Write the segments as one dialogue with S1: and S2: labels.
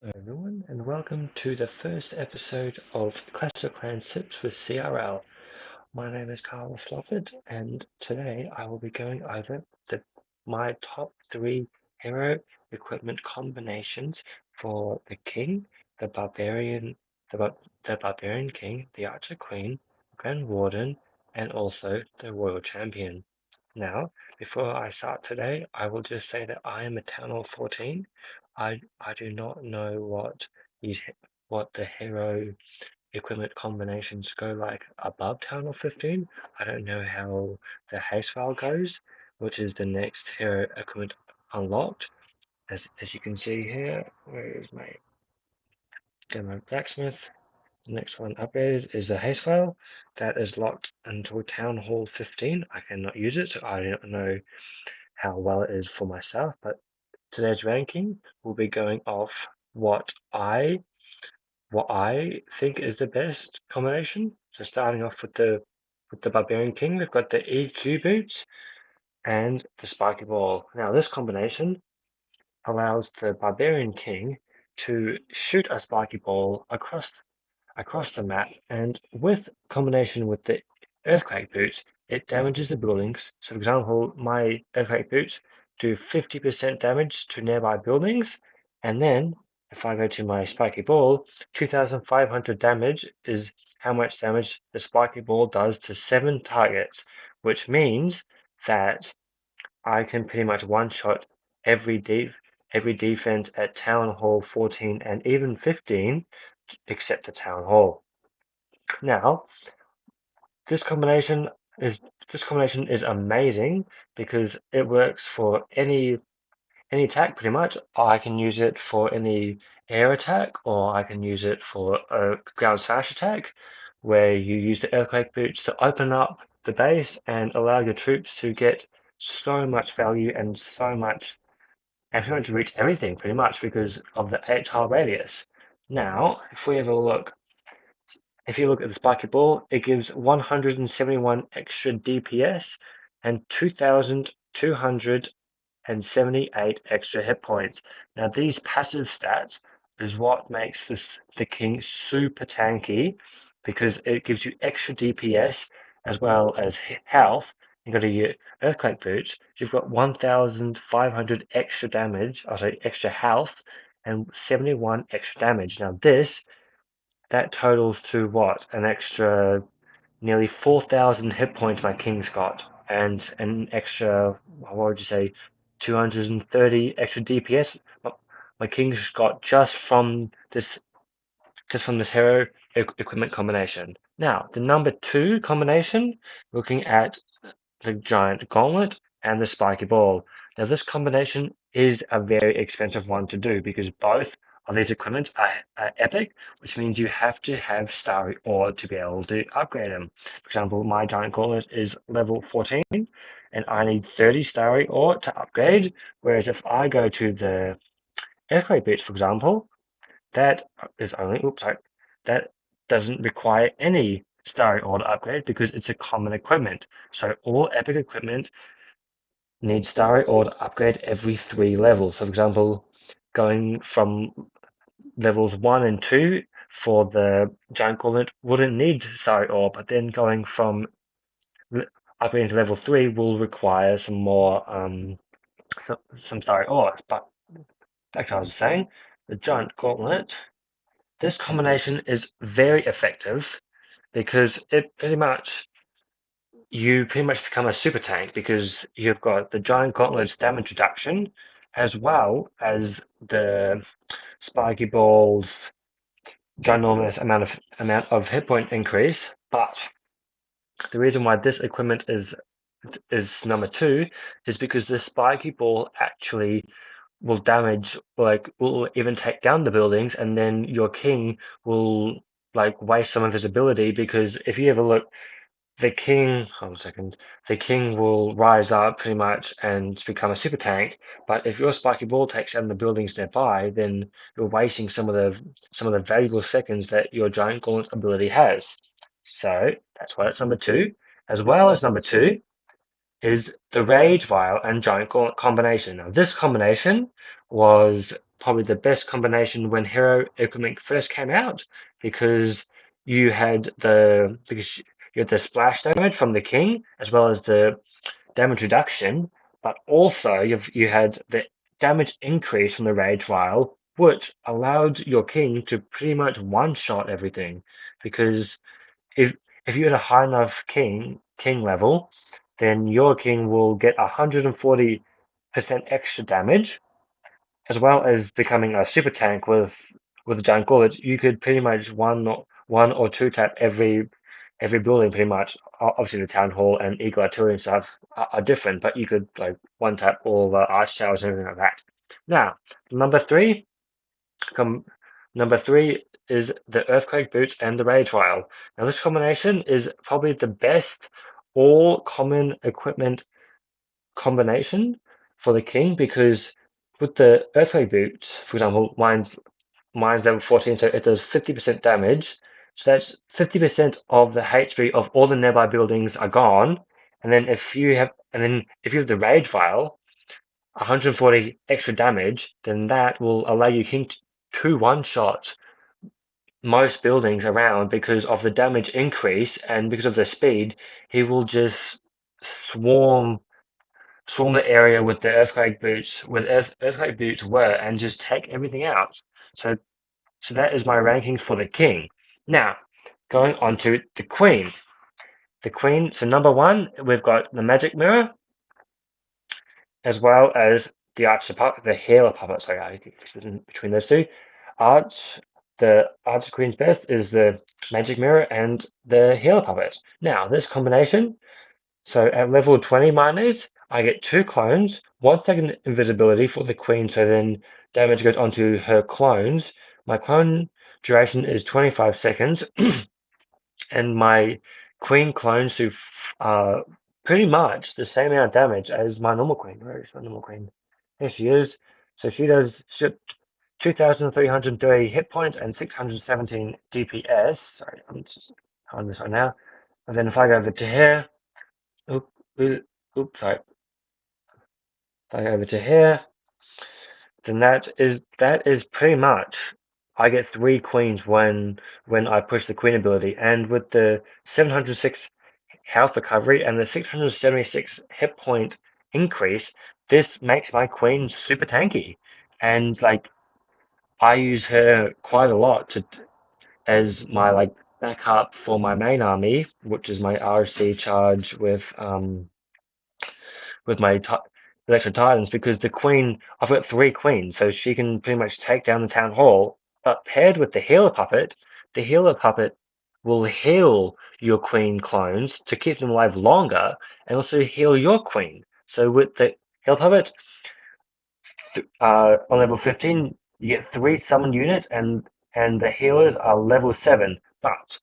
S1: Hello everyone, and welcome to the first episode of Clash of Clans Sips with CRL. My name is Carl Slofford, and today I will be going over my top 3 hero equipment combinations for the King, the Barbarian, the Barbarian King, the Archer Queen, Grand Warden, and also the Royal Champion. Now, before I start today, I will just say that I am a Town Hall 14. I do not know what the hero equipment combinations go like above Town Hall 15. I don't know how the haste file goes, which is the next hero equipment unlocked. As you can see here, where is my blacksmith? The next one upgraded is the haste file. That is locked until Town Hall 15. I cannot use it, so I don't know how well it is for myself, but today's ranking will be going off what I think is the best combination. So starting off with the Barbarian King, we've got the EQ boots and the Spiky Ball. Now this combination allows the Barbarian King to shoot a Spiky Ball across the map, and with combination with the Earthquake boots, it damages the buildings. So, for example, my Earthquake boots do 50% damage to nearby buildings, and then if I go to my Spiky Ball, 2,500 damage is how much damage the Spiky Ball does to 7 targets, which means that I can pretty much one-shot every every defense at Town Hall 14 and even 15 except the Town Hall. Now, this combination this combination is amazing because it works for any attack pretty much. I can use it for any air attack, or I can use it for a ground slash attack, where you use the earthquake boots to open up the base and allow your troops to get so much value and pretty much reach everything pretty much because of the 8-tile radius. Now, if you look at the Spiky Ball, it gives 171 extra DPS and 2,278 extra hit points. Now, these passive stats is what makes the King super tanky because it gives you extra DPS as well as health. You've got your Earthquake Boots. You've got 1,500 extra damage, extra health, and 71 extra damage. Now, that totals to what? An extra nearly 4,000 hit points my King's got, and an extra, what would you say, 230 extra DPS my King's got just from this hero equipment combination. Now, the number 2 combination, looking at the Giant Gauntlet and the Spiky Ball. Now, this combination is a very expensive one to do because both of these equipments are epic, which means you have to have Starry Ore to be able to upgrade them. For example, my Giant Gauntlet is level 14, and I need 30 Starry Ore to upgrade, whereas if I go to the Earthquake Boots, for example, that is only, oops, sorry, that doesn't require any Starry Ore to upgrade because it's a common equipment. So all epic equipment needs Starry Ore to upgrade every 3 levels. So for example, going from levels 1 and 2 for the Giant Gauntlet wouldn't need Starry Ore, but then going from upgrading to level 3 will require some more some Starry Ore. But like I was saying, the Giant Gauntlet, this combination is very effective because you pretty much become a super tank because you've got the Giant Gauntlet's damage reduction as well as the Spiky Ball's ginormous amount of hit point increase. But the reason why this equipment is number 2 is because the Spiky Ball actually will damage, like will even take down the buildings, and then your king will like waste some of his ability because if you ever look, hold on a second, the king will rise up pretty much and become a super tank. But if your Spiky Ball takes down the buildings nearby, then you're wasting some of the valuable seconds that your Giant Gauntlet ability has. So that's why it's number 2. As well as number 2 is the Rage Vial and Giant Gauntlet combination. Now, this combination was probably the best combination when hero equipment first came out because because you had the splash damage from the king as well as the damage reduction, but also you had the damage increase from the rage vial, which allowed your king to pretty much one-shot everything. Because if if you had a high enough king level, then your king will get 140% extra damage, as well as becoming a super tank with a giant gauntlet. You could pretty much one or two tap every building pretty much. Obviously, the town hall and eagle artillery and stuff are different, but you could like one tap all the arch towers and everything like that. Now, number three, com number three is the earthquake boots and the rage vial. Now, this combination is probably the best all common equipment combination for the king because with the earthquake boots, for example, mine's level 14, so it does 50% damage. So that's 50% of the HP of all the nearby buildings are gone. And then if you have the rage vial, 140 extra damage, then that will allow you king to one-shot most buildings around because of the damage increase and because of the speed, he will just swarm swarm the area with the earthquake boots, earthquake boots were, and just take everything out. So, so that is my rankings for the king. Now, going on to the queen. The queen. So number one, we've got the magic mirror, as well as the archer puppet, the healer puppet. Sorry, I think between those two. Arch, the archer queen's best is the magic mirror and the healer puppet. Now, this combination. So at level 20 miners, I get two clones, 1 second invisibility for the queen, so then damage goes onto her clones. My clone duration is 25 seconds, and my queen clones do pretty much the same amount of damage as my normal queen. Where is my normal queen? Here she is. So she does 2,330 hit points and 617 DPS. Sorry, I'm just on this right now. And then if I go over to here, oop, oops, sorry. Back over to here, then that is pretty much I get three queens when I push the queen ability, and with the 706 health recovery and the 676 hit point increase, this makes my queen super tanky, and like I use her quite a lot as my like backup for my main army, which is my RC charge with my Electro Titans because the queen, I've got three queens, so she can pretty much take down the town hall. But paired with the healer puppet will heal your queen clones to keep them alive longer and also heal your queen. So with the healer puppet, on level 15, you get three summon units and the healers are level 7. But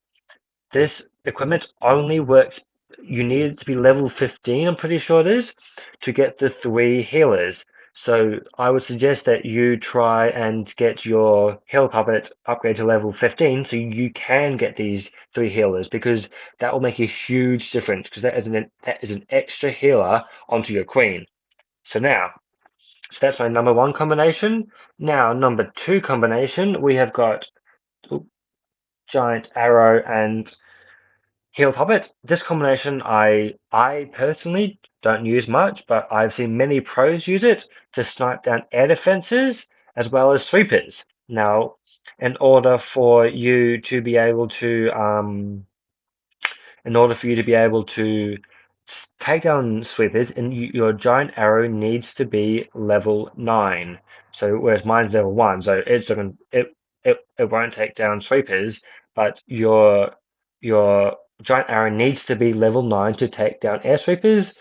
S1: this equipment only works. You need it to be level 15, I'm pretty sure it is, to get the three healers. So I would suggest that you try and get your healer puppet upgrade to level 15 so you can get these three healers because that will make a huge difference because that is an extra healer onto your queen. So now, so that's my number one combination. Now, number two combination, we have got giant arrow and Heal Puppet. This combination I personally don't use much, but I've seen many pros use it to snipe down air defenses as well as sweepers. Now, in order for you to be able to in order for you to be able to take down sweepers, and your giant arrow needs to be level 9. So whereas mine's level 1, so it won't take down sweepers, but your giant arrow needs to be level 9 to take down air sweepers.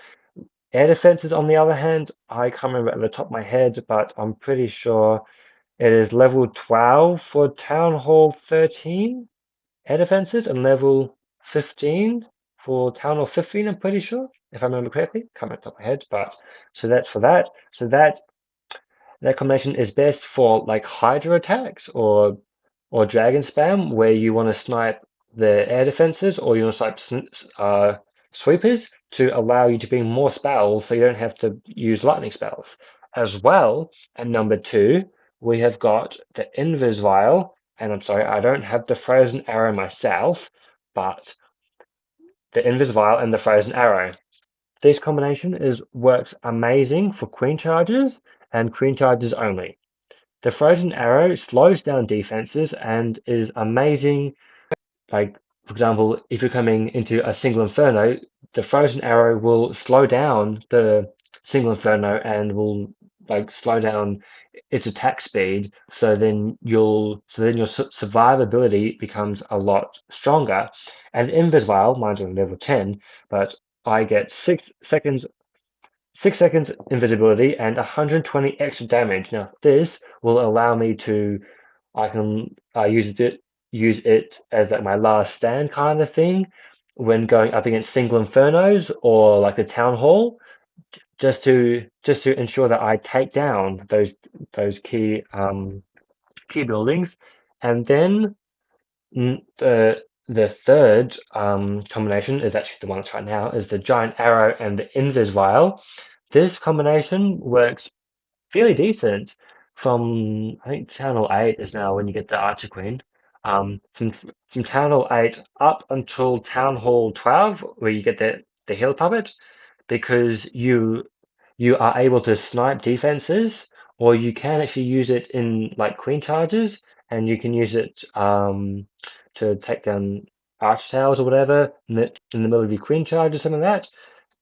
S1: Air defenses, on the other hand, I can't remember at the top of my head, but I'm pretty sure it is level 12 for Town Hall 13 air defenses and level 15 for Town Hall 15, I'm pretty sure, if I remember correctly. Can't remember off the top of my head, but so that's for that. So that combination is best for like Hydra attacks or Dragon spam, where you want to snipe the air defenses or you want to snipe sweepers to allow you to bring more spells so you don't have to use lightning spells. As well, and number two, we have got the Invis Vial, and I'm sorry, I don't have the Frozen Arrow myself, but the Invis Vial and the Frozen Arrow. This combination works amazing for queen charges and queen charges only. The Frozen Arrow slows down defenses and is amazing. Like, for example, if you're coming into a single Inferno, the Frozen Arrow will slow down the single Inferno and will like slow down its attack speed. So then your survivability becomes a lot stronger. And Invisvile, mine's on level 10, but I get 6 seconds invisibility and 120 extra damage. Now this will allow me to I can use it as like my last stand kind of thing when going up against single infernos or like the town hall, just to ensure that I take down those key buildings. And then the third combination is actually the one that's right now is the giant arrow and the invis vial. This combination works fairly decent from I think Channel 8 is now when you get the Archer Queen. From Channel 8 up until Town Hall 12, where you get the Heal Puppet, because you are able to snipe defenses, or you can actually use it in like Queen charges, and you can use it to take down Archer Towers or whatever in the middle of your Queen charge or something like that.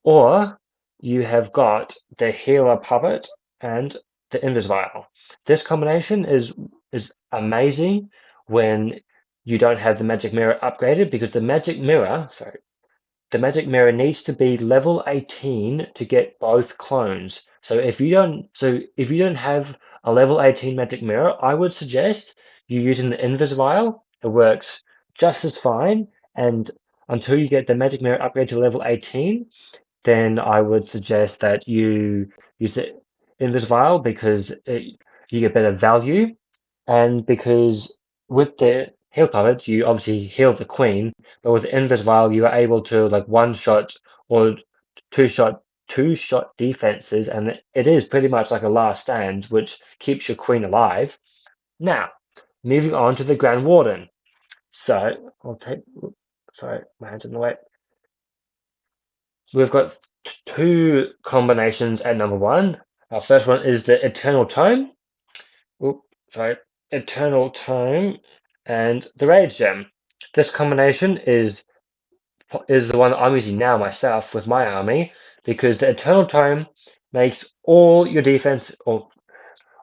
S1: Or you have got the Healer Puppet and the Invisvial. This combination is amazing when you don't have the Magic Mirror upgraded because the Magic Mirror needs to be level 18 to get both clones. So if you don't have a level 18 Magic Mirror, I would suggest you using the Invisvial. It works just as fine, and until you get the Magic Mirror upgrade to level 18, then I would suggest that you use the Invisvial because you get better value, and because with the heal cards, you obviously heal the queen, but with the Invisvial, you are able to like one shot or two shot defenses, and it is pretty much like a last stand, which keeps your queen alive. Now, moving on to the Grand Warden. So I'll take. Sorry, my hand's in the way. We've got two combinations at number one. Our first one is the Eternal Tome. Oop, sorry, Eternal Tome and the Rage Gem. This combination is the one that I'm using now myself with my army because the Eternal Tome makes all your defense or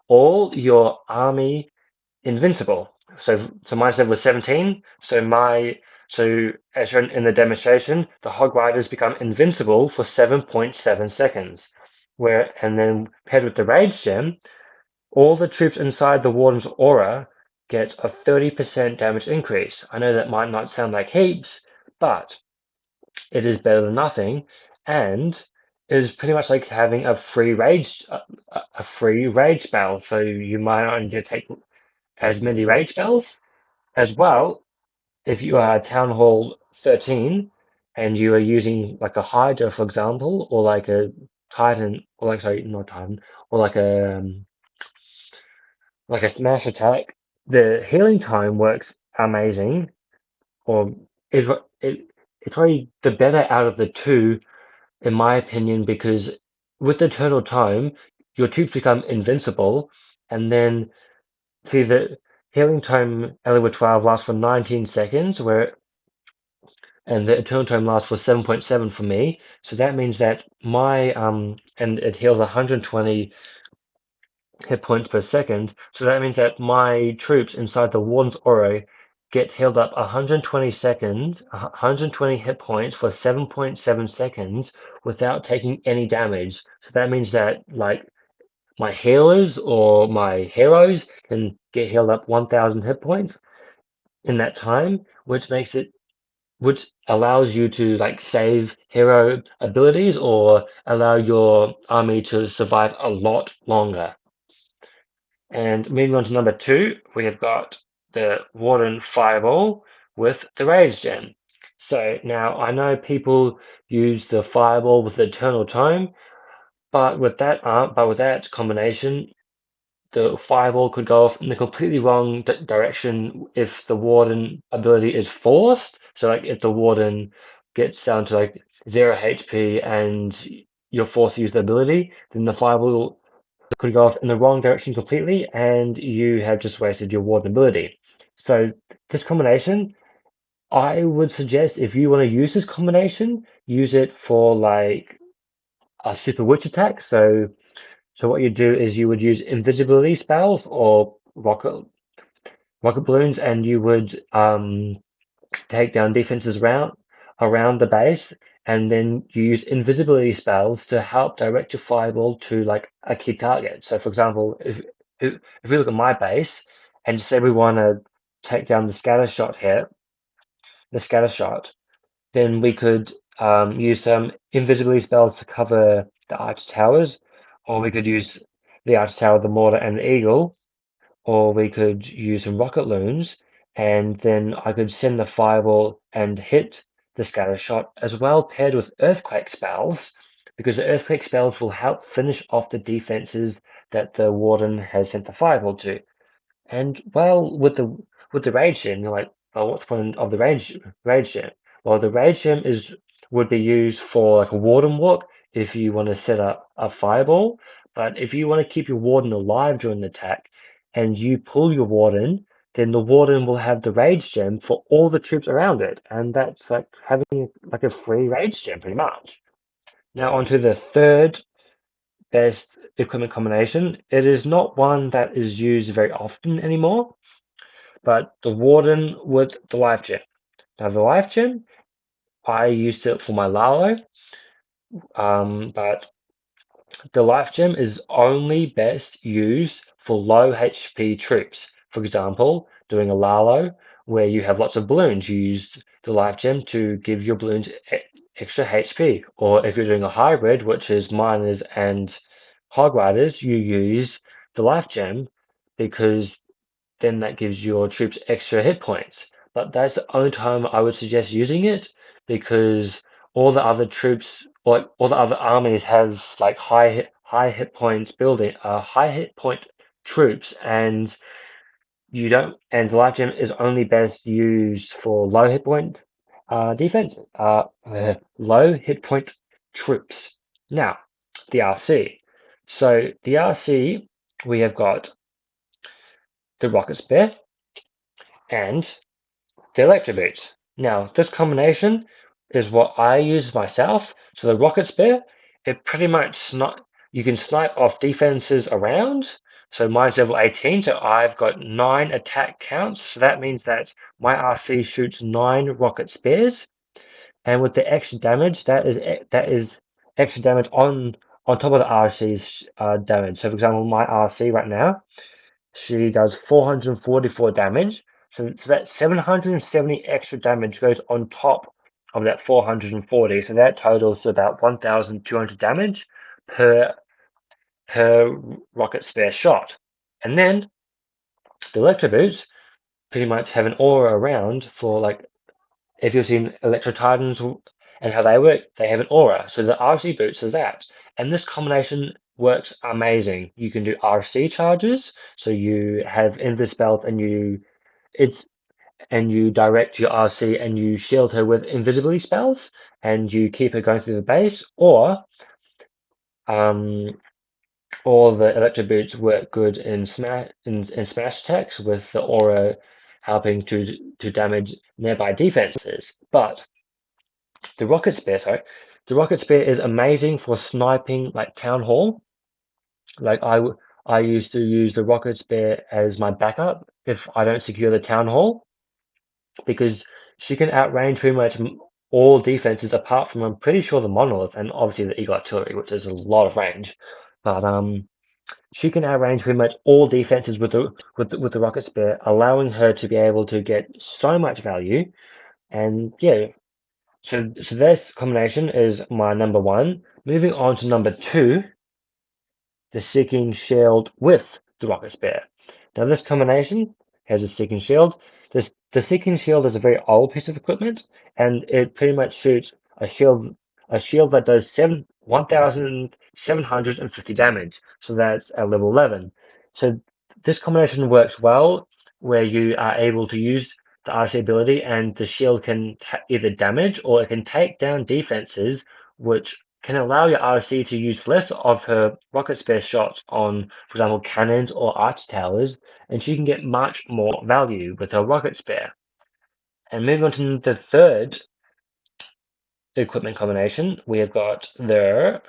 S1: all your army invincible. So mine's level 17. So as shown in the demonstration, the Hog Riders become invincible for 7.7 seconds. And then paired with the Rage Gem, all the troops inside the Warden's aura get a 30% damage increase. I know that might not sound like heaps, but it is better than nothing, and it is pretty much like having a free rage spell. So you might not need to take as many rage spells as well. If you are Town Hall 13 and you are using like a Hydra, for example, or like a Titan, or like sorry, not Titan, or like a smash attack, the healing time works amazing, or is it's probably the better out of the two, in my opinion, because with the turtle time, your troops become invincible, and then see the healing time Eliwood 12 lasts for 19 seconds, and the eternal time lasts for 7.7 for me. So that means that and it heals 120 hit points per second. So that means that my troops inside the Warden's Aura get healed up 120 hit points for 7.7 seconds without taking any damage. So that means that like my healers or my heroes can get healed up 1,000 hit points in that time, which allows you to like save hero abilities or allow your army to survive a lot longer. And moving on to number two, we have got the Warden Fireball with the Rage Gem. So now I know people use the Fireball with the Eternal Tome, but with that combination, the fireball could go off in the completely wrong direction if the warden ability is forced. So like if the warden gets down to like 0 HP and you're forced to use the ability, then the fireball could go off in the wrong direction completely and you have just wasted your warden ability. So this combination, I would suggest if you want to use this combination, use it for like a super witch attack. So what you do is you would use invisibility spells or rocket balloons, and you would take down defenses around the base, and then you use invisibility spells to help direct your fireball to like a key target. So, for example, if we look at my base and say we want to take down the scatter shot, then we could use some invisibility spells to cover the arch towers, or we could use the arch tower, the mortar, and the eagle, or we could use some rocket loons, and then I could send the fireball and hit the scatter shot as well, paired with earthquake spells, because the earthquake spells will help finish off the defenses that the warden has sent the fireball to. And well, with the rage gem, you're like, oh, what's the point of the rage gem? Well, the rage gem would be used for like a warden walk if you want to set up a fireball. But if you want to keep your warden alive during the attack and you pull your warden, then the warden will have the rage gem for all the troops around it, and that's like having like a free rage gem pretty much. Now onto the third best equipment combination. It is not one that is used very often anymore, but the Warden with the Life Gem. Now, the Life Gem, I used it for my Lalo, but the Life Gem is only best used for low HP troops. For example, doing a Lalo where you have lots of balloons, you use the Life Gem to give your balloons extra HP. Or if you're doing a hybrid, which is miners and hog riders, you use the Life Gem because then that gives your troops extra hit points. But that's the only time I would suggest using it because all the other troops, like all the other armies, have like high hit points building, high hit point troops, and you don't. And the life gem is only best used for low hit point defense, low hit point troops. Now, the RC. So the RC, we have got the Rocket Spear and the Electro Boots. Now, this combination is what I use myself. So the Rocket Spear, it pretty much you can snipe off defenses around. So mine's level 18, so I've got 9 attack counts. So that means that my RC shoots 9 rocket spears. And with the extra damage, that is extra damage on top of the RC's damage. So for example, my RC right now, she does 444 damage. So that 770 extra damage goes on top of that 440. So that totals to about 1,200 damage per rocket spare shot. And then the electro boots pretty much have an aura around for like if you've seen Electro Titans and how they work, they have an aura. So the RC boots is that. And this combination works amazing. You can do RC charges, so you have invis spells and you direct your RC and you shield her with invisibility spells and you keep her going through the base, um or the electro boots work good in smash attacks with the aura helping to damage nearby defenses. But the rocket spear is amazing for sniping like town hall. Like I used to use the rocket spear as my backup if I don't secure the town hall because she can outrange pretty much all defenses apart from I'm pretty sure the monolith and obviously the eagle artillery, which is a lot of range. But she can outrange pretty much all defenses with the rocket spear, allowing her to be able to get so much value. And yeah, so this combination is my number one. Moving on to number two, the Seeking Shield with the Rocket Spear. Now this combination has a Seeking Shield. The Seeking Shield is a very old piece of equipment, and it pretty much shoots a shield that does 1,750 damage. So that's at level 11. So this combination works well where you are able to use the RC ability and the shield can either damage or it can take down defenses, which can allow your RC to use less of her rocket spare shots on, for example, cannons or arch towers, and she can get much more value with her rocket spare. And moving on to the third equipment combination, we have got the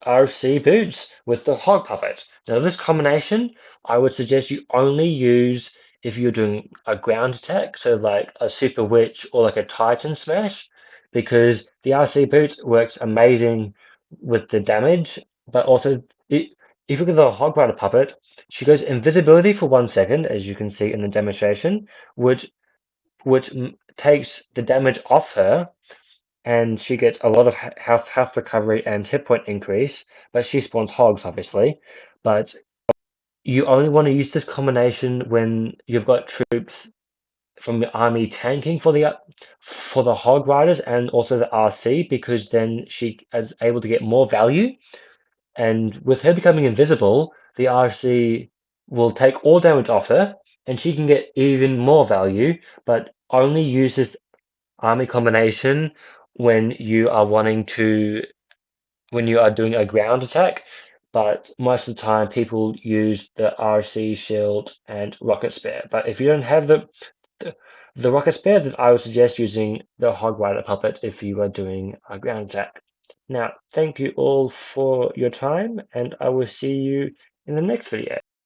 S1: RC boots with the hog puppet. Now this combination, I would suggest you only use if you're doing a ground attack, so like a Super Witch or like a Titan Smash, because the RC boot works amazing with the damage, but also if you look at the Hog Rider puppet, she goes invisibility for 1 second, as you can see in the demonstration, which takes the damage off her and she gets a lot of health recovery and hit point increase, but she spawns hogs, obviously. But you only want to use this combination when you've got troops from the army tanking for the hog riders and also the RC, because then she is able to get more value. And with her becoming invisible, the RC will take all damage off her, and she can get even more value, but only use this army combination when you are when you are doing a ground attack, but most of the time people use the RC shield and rocket spare. But if you don't have the, the rocket spare, then I would suggest using the Hog Rider puppet if you are doing a ground attack. Now, thank you all for your time, and I will see you in the next video.